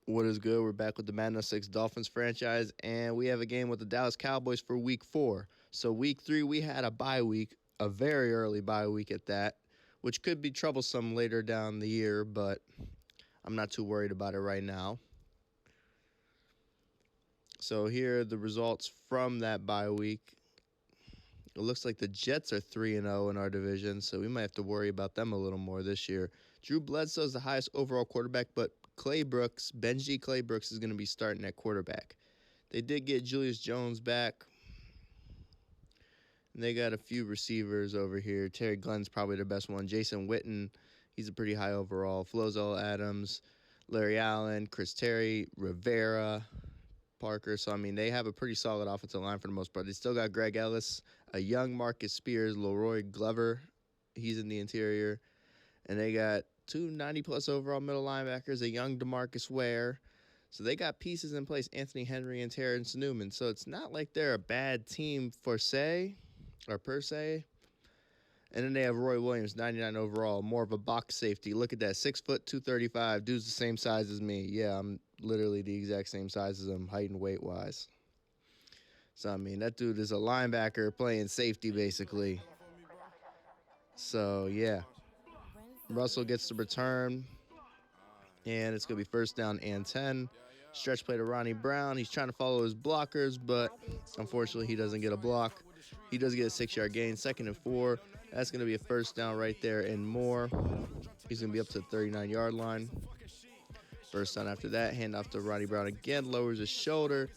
What is good? We're back with the Madden 06 Dolphins franchise, and we have a game with the Dallas Cowboys for Week 4. So Week 3, we had a bye week, a very early bye week at that, which could be troublesome later down the year, but I'm not too worried about it right now. So here are the results from that bye week. It looks like the Jets are 3-0 in our division, so we might have to worry about them a little more this year. Drew Bledsoe is the highest overall quarterback, but Benji Clay Brooks is going to be starting at quarterback. They did get Julius Jones back. And they got a few receivers over here. Terry Glenn's probably the best one. Jason Witten, he's a pretty high overall. Flozell Adams, Larry Allen, Chris Terry, Rivera, Parker. So, I mean, they have a pretty solid offensive line for the most part. They still got Greg Ellis, a young Marcus Spears, Leroy Glover. He's in the interior. And they got two 90-plus overall middle linebackers, a young DeMarcus Ware. So they got pieces in place, Anthony Henry and Terrence Newman. So it's not like they're a bad team per se. And then they have Roy Williams, 99 overall, more of a box safety. Look at that, 6 foot, 235. Dude's the same size as me. Yeah, I'm literally the exact same size as him, height and weight-wise. So, I mean, that dude is a linebacker playing safety, basically. So, yeah. Russell gets the return, and it's going to be first down and 10. Stretch play to Ronnie Brown. He's trying to follow his blockers, but unfortunately he doesn't get a block. He does get a 6-yard gain, 2nd and 4. That's going to be a first down right there and more. He's going to be up to the 39-yard line. First down after that, handoff to Ronnie Brown again, lowers his shoulder.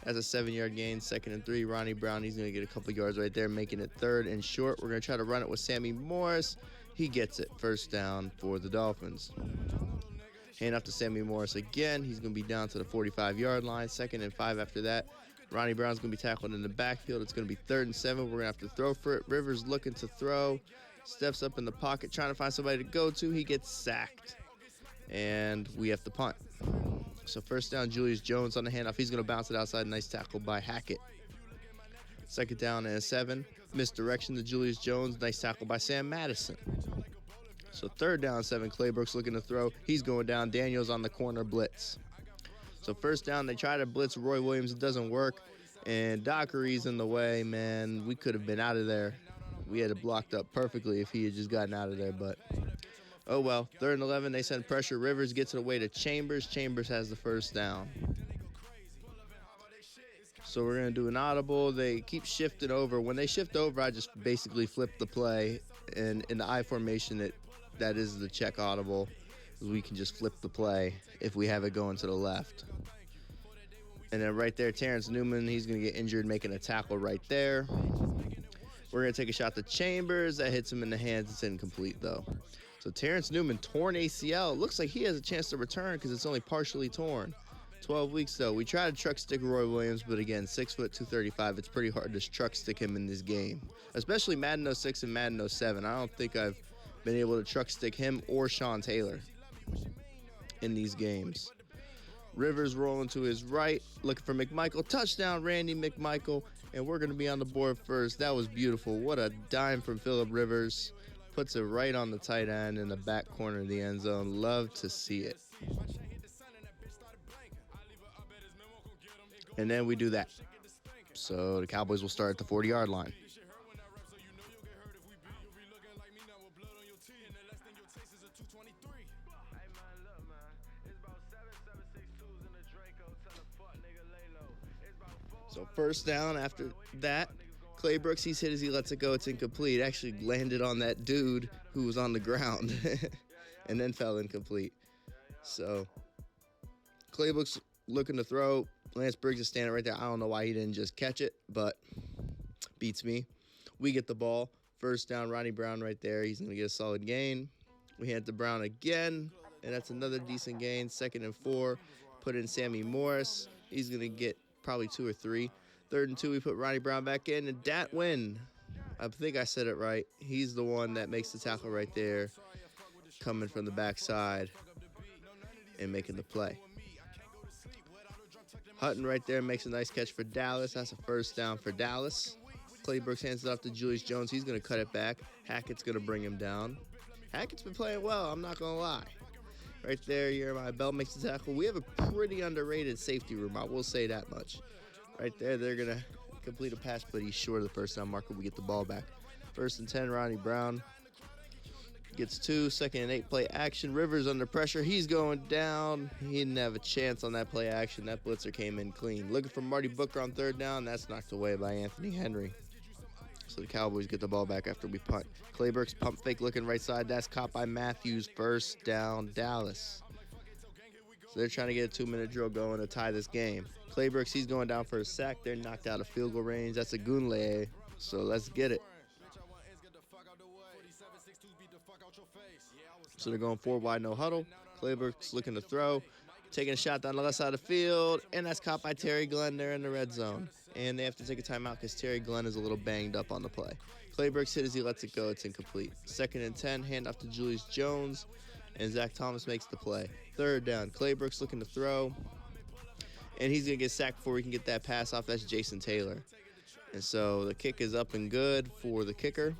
That's a 7-yard gain, 2nd and 3. Ronnie Brown, he's going to get a couple yards right there, making it 3rd and short. We're going to try to run it with Sammy Morris. He gets it. First down for the Dolphins. Hand off to Sammy Morris again. He's going to be down to the 45-yard line. 2nd and 5 after that. Ronnie Brown's going to be tackled in the backfield. It's going to be 3rd and 7. We're going to have to throw for it. Rivers looking to throw. Steps up in the pocket, trying to find somebody to go to. He gets sacked. And we have to punt. So first down, Julius Jones on the handoff. He's going to bounce it outside. Nice tackle by Hackett. 2nd down and 7. Misdirection to Julius Jones. Nice tackle by Sam Madison. So 3rd down, 7. Claybrooks looking to throw. He's going down. Daniels on the corner blitz. So first down, they try to blitz Roy Williams. It doesn't work. And Dockery's in the way, man. We could have been out of there. We had it blocked up perfectly if he had just gotten out of there. But, oh well. 3rd and 11, they send pressure. Rivers gets it away to Chambers. Chambers has the first down. So we're going to do an audible. They keep shifting over. When they shift over, I just basically flip the play. And in the I formation, that is the check audible. We can just flip the play if we have it going to the left. And then right there, Terrence Newman, he's going to get injured making a tackle right there. We're going to take a shot to Chambers. That hits him in the hands. It's incomplete, though. So Terrence Newman, torn ACL. Looks like he has a chance to return because it's only partially torn. 12 weeks, though. We tried to truck stick Roy Williams, but again, 6 foot, 235. It's pretty hard to truck stick him in this game, especially Madden 06 and Madden 07. I don't think I've been able to truck stick him or Sean Taylor in these games. Rivers rolling to his right, looking for McMichael. Touchdown, Randy McMichael, and we're going to be on the board first. That was beautiful. What a dime from Phillip Rivers. Puts it right on the tight end in the back corner of the end zone. Love to see it. And then we do that. So the Cowboys will start at the 40-yard line. So first down after that, Claybrooks, he's hit as he lets it go. It's incomplete. Actually landed on that dude who was on the ground and then fell incomplete. So Claybrooks looking to throw. Lance Briggs is standing right there. I don't know why he didn't just catch it, but beats me. We get the ball. First down, Ronnie Brown right there. He's going to get a solid gain. We hand to Brown again, and that's another decent gain. 2nd and 4. Put in Sammy Morris. He's going to get probably 2 or 3. 3rd and 2, we put Ronnie Brown back in, and Dat Win, I think I said it right. He's the one that makes the tackle right there, coming from the backside and making the play. Hutton right there makes a nice catch for Dallas. That's a first down for Dallas. Claybrooks hands it off to Julius Jones. He's going to cut it back. Hackett's going to bring him down. Hackett's been playing well, I'm not going to lie. Right there, Jeremiah Bell makes the tackle. We have a pretty underrated safety room, I will say that much. Right there, they're going to complete a pass, but he's short of the first down marker. We get the ball back. 1st and 10, Ronnie Brown gets 2, 2nd and 8, play action. Rivers under pressure. He's going down. He didn't have a chance on that play action. That blitzer came in clean. Looking for Marty Booker on 3rd down. That's knocked away by Anthony Henry. So the Cowboys get the ball back after we punt. Clayburgh's pump fake looking right side. That's caught by Matthews. 1st down, Dallas. So they're trying to get a 2-minute drill going to tie this game. Clayburgh's, he's going down for a sack. They're knocked out of field goal range. That's a Gunle. So let's get it. So they're going 4 wide, no huddle. Clayburgh's looking to throw. Taking a shot down the left side of the field. And that's caught by Terry Glenn. They're in the red zone. And they have to take a timeout because Terry Glenn is a little banged up on the play. Clayburgh's hit as he lets it go. It's incomplete. 2nd and 10, handoff to Julius Jones. And Zach Thomas makes the play. 3rd down, Clayburgh's looking to throw. And he's going to get sacked before he can get that pass off. That's Jason Taylor. And so the kick is up and good for the kicker.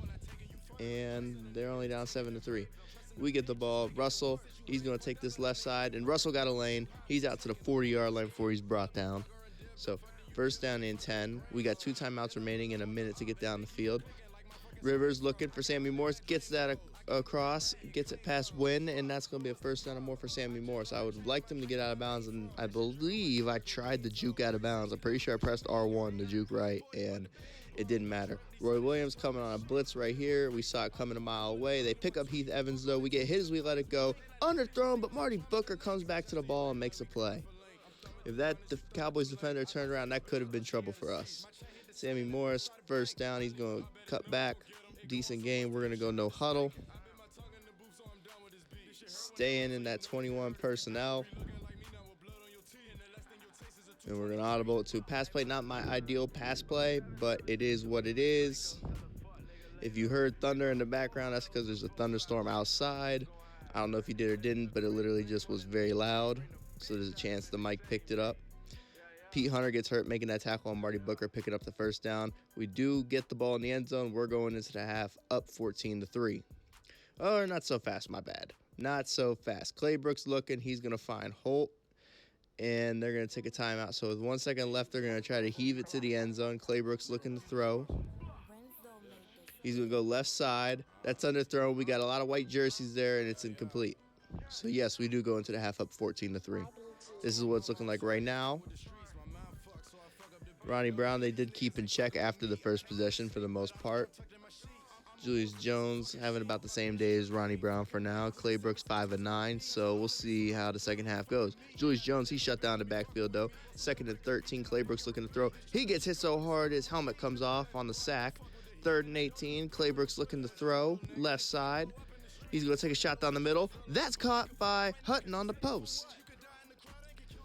And they're only down 7-3. We get the ball. Russell, he's going to take this left side. And Russell got a lane. He's out to the 40-yard line before he's brought down. So 1st down and 10. We got 2 timeouts remaining and a minute to get down the field. Rivers looking for Sammy Morris. Gets that across. Gets it past Wynn. And that's going to be a 1st down and more for Sammy Morris. I would like them to get out of bounds. And I believe I tried the juke out of bounds. I'm pretty sure I pressed R1 to juke right. And it didn't matter. Roy Williams coming on a blitz right here. We saw it coming a mile away. They pick up Heath Evans, though. We get hit as we let it go. Underthrown, but Marty Booker comes back to the ball and makes a play. If that Cowboys defender turned around, that could have been trouble for us. Sammy Morris, 1st down. He's going to cut back. Decent game. We're going to go no huddle. Staying in that 21 personnel. And we're going to audible it to pass play. Not my ideal pass play, but it is what it is. If you heard thunder in the background, that's because there's a thunderstorm outside. I don't know if you did or didn't, but it literally just was very loud. So there's a chance the mic picked it up. Pete Hunter gets hurt making that tackle on Marty Booker, picking up the 1st down. We do get the ball in the end zone. We're going into the half up 14-3. Oh, not so fast, my bad. Not so fast. Clayburgh's looking. He's going to find Holt. And they're going to take a timeout. So with 1 second left, they're going to try to heave it to the end zone. Clayburgh's looking to throw. He's going to go left side. That's underthrown. We got a lot of white jerseys there, and it's incomplete. So, yes, we do go into the half up 14-3. This is what it's looking like right now. Ronnie Brown, they did keep in check after the first possession for the most part. Julius Jones having about the same day as Ronnie Brown for now. Clayburgh's 5-9, so we'll see how the second half goes. Julius Jones, he shut down the backfield, though. 2nd and 13, Clayburgh's looking to throw. He gets hit so hard his helmet comes off on the sack. 3rd and 18, Clayburgh's looking to throw. Left side. He's going to take a shot down the middle. That's caught by Hutton on the post.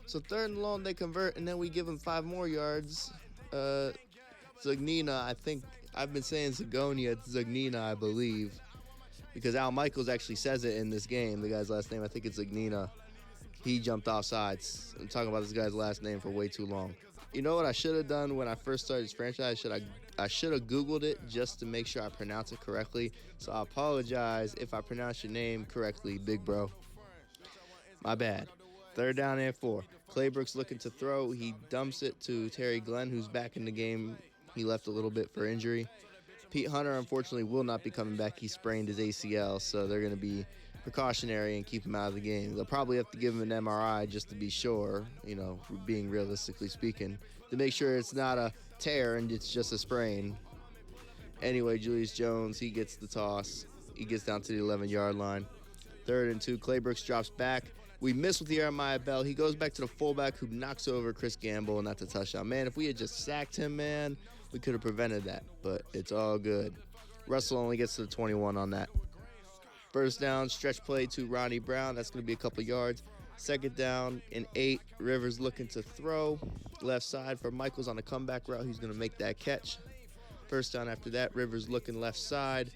So 3rd and long, they convert, and then we give him 5 more yards. Zagnina, I think, I've been saying Zagonia, it's Zagnina, I believe. Because Al Michaels actually says it in this game, the guy's last name. I think it's Zagnina. He jumped off sides. I'm talking about this guy's last name for way too long. You know what I should have done when I first started this franchise? I should have Googled it just to make sure I pronounce it correctly. So I apologize if I pronounce your name correctly, big bro. My bad. 3rd down and 4. Clayburgh's looking to throw. He dumps it to Terry Glenn, who's back in the game. He left a little bit for injury. Pete Hunter, unfortunately, will not be coming back. He sprained his ACL, so they're going to be precautionary and keep him out of the game. They'll probably have to give him an MRI just to be sure, you know, being realistically speaking, to make sure it's not a tear and it's just a sprain. Anyway, Julius Jones, he gets the toss. He gets down to the 11-yard line. 3rd and 2, Clayburgh's drops back. We miss with Jeremiah Bell. He goes back to the fullback who knocks over Chris Gamble, and that's a touchdown. Man, if we had just sacked him, man, we could have prevented that, but it's all good. Russell only gets to the 21 on that. 1st down, stretch play to Ronnie Brown. That's going to be a couple yards. 2nd down and 8. Rivers looking to throw. Left side for Michaels on the comeback route. He's going to make that catch. 1st down after that. Rivers looking left side.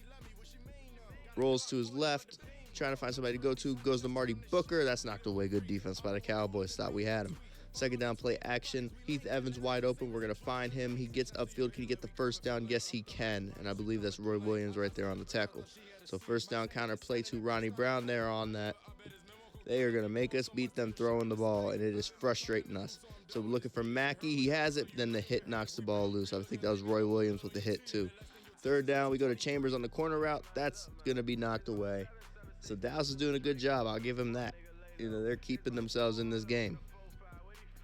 Rolls to his left. Trying to find somebody to go to. Goes to Marty Booker. That's knocked away. Good defense by the Cowboys. Thought we had him. 2nd down play action. Heath Evans wide open. We're going to find him. He gets upfield. Can he get the 1st down? Yes, he can. And I believe that's Roy Williams right there on the tackle. So 1st down counter play to Ronnie Brown there on that. They are going to make us beat them throwing the ball, and it is frustrating us. So we're looking for Mackey. He has it. Then the hit knocks the ball loose. I think that was Roy Williams with the hit, too. Third down, we go to Chambers on the corner route. That's going to be knocked away. So Dallas is doing a good job. I'll give him that. They're keeping themselves in this game.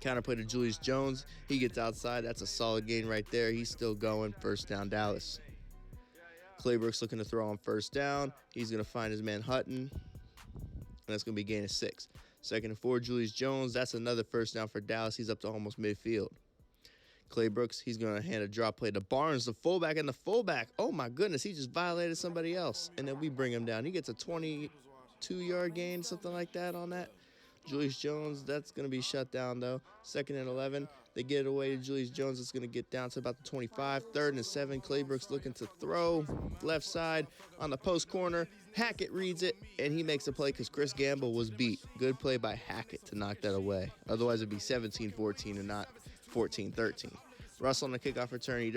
Counterplay to Julius Jones. He gets outside. That's a solid gain right there. He's still going. First down, Dallas. Claybrooks looking to throw on first down. He's going to find his man Hutton. And that's going to be a gain of 6. Second and 4, Julius Jones. That's another first down for Dallas. He's up to almost midfield. Claybrooks, he's going to hand a drop play to Barnes, the fullback, and the fullback. Oh, my goodness, he just violated somebody else. And then we bring him down. He gets a 22-yard gain, something like that on that. Julius Jones, that's going to be shut down, though. Second and 11, they get it away to Julius Jones. It's going to get down to about the 25. Third and 7, Claybrooks looking to throw. Left side on the post corner. Hackett reads it, and he makes a play because Chris Gamble was beat. Good play by Hackett to knock that away. Otherwise, it'd be 17-14 and not 14-13. Russell on the kickoff return, he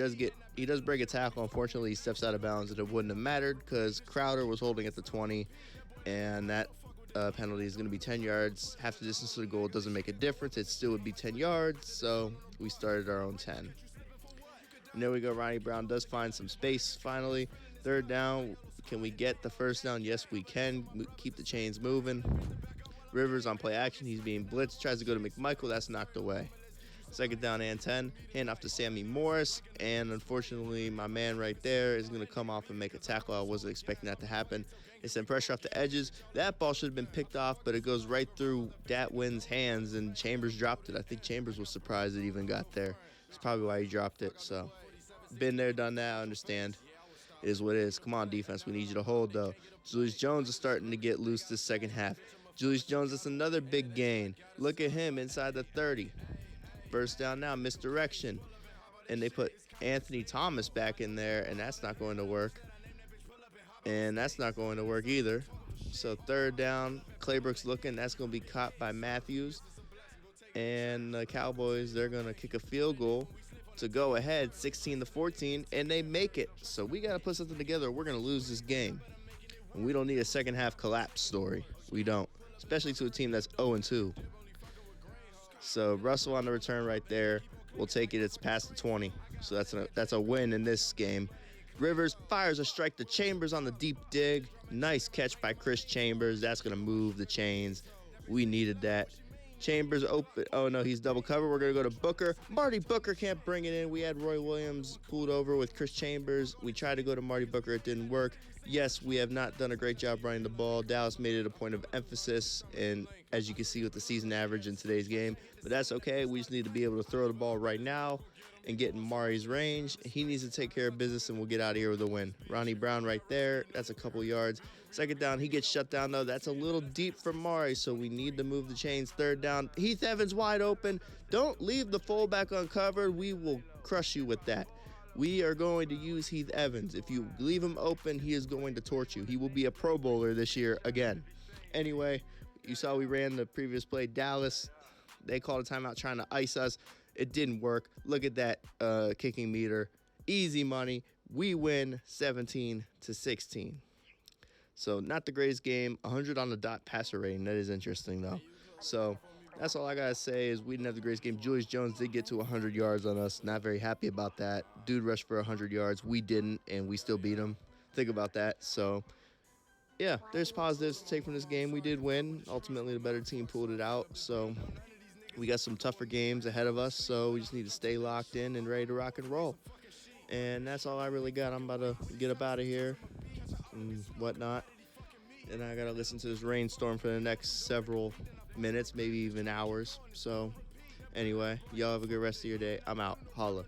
does break a tackle. Unfortunately, he steps out of bounds, and it wouldn't have mattered because Crowder was holding at the 20, and that penalty is going to be 10 yards. Half the distance to the goal doesn't make a difference. It still would be 10 yards, so we started our own 10. And there we go. Ronnie Brown does find some space finally. Third down. Can we get the first down? Yes, we can. Keep the chains moving. Rivers on play action. He's being blitzed. Tries to go to McMichael. That's knocked away. Second down and 10. Hand off to Sammy Morris. And unfortunately, my man right there is going to come off and make a tackle. I wasn't expecting that to happen. They send pressure off the edges. That ball should have been picked off, but it goes right through Datwin's hands, and Chambers dropped it. I think Chambers was surprised it even got there. That's probably why he dropped it. So, been there, done that. I understand. It is what it is. Come on, defense. We need you to hold, though. Julius Jones is starting to get loose this second half. Julius Jones, that's another big gain. Look at him inside the 30. First down now, misdirection. And they put Anthony Thomas back in there, and that's not going to work. And that's not going to work either. So third down, Claybrooks looking. That's going to be caught by Matthews. And the Cowboys, they're going to kick a field goal to go ahead 16-14, and they make it. So we got to put something together. We're going to lose this game. And we don't need a second half collapse story. We don't, especially to a team that's 0-2. So Russell on the return right there. We'll take it. It's past the 20. So that's a win in this game. Rivers fires a strike to Chambers on the deep dig. Nice catch by Chris Chambers. That's going to move the chains. We needed that. Chambers open. Oh, no, he's double cover. We're going to go to Booker. Marty Booker can't bring it in. We had Roy Williams pulled over with Chris Chambers. We tried to go to Marty Booker. It didn't work. Yes, we have not done a great job running the ball. Dallas made it a point of emphasis, and as you can see with the season average in today's game. But that's okay. We just need to be able to throw the ball right now and get in Mari's range. He needs to take care of business, and we'll get out of here with a win. Ronnie Brown right there. That's a couple yards. Second down, he gets shut down, though. That's a little deep for Mari, so we need to move the chains. Third down, Heath Evans wide open. Don't leave the fullback uncovered. We will crush you with that. We are going to use Heath Evans. If you leave him open, he is going to torch you. He will be a Pro Bowler this year again. Anyway, you saw we ran the previous play. Dallas, they called a timeout trying to ice us. It didn't work. Look at that kicking meter. Easy money. We win 17-16. So not the greatest game. 100 on the dot passer rating. That is interesting, though. So that's all I got to say is we didn't have the greatest game. Julius Jones did get to 100 yards on us. Not very happy about that. Dude rushed for 100 yards. We didn't, and we still beat him. Think about that. So, yeah, there's positives to take from this game. We did win. Ultimately, the better team pulled it out. So we got some tougher games ahead of us, so we just need to stay locked in and ready to rock and roll. And that's all I really got. I'm about to get up out of here and whatnot. And I got to listen to this rainstorm for the next several minutes, maybe even hours. So anyway, y'all have a good rest of your day. I'm out. Holla.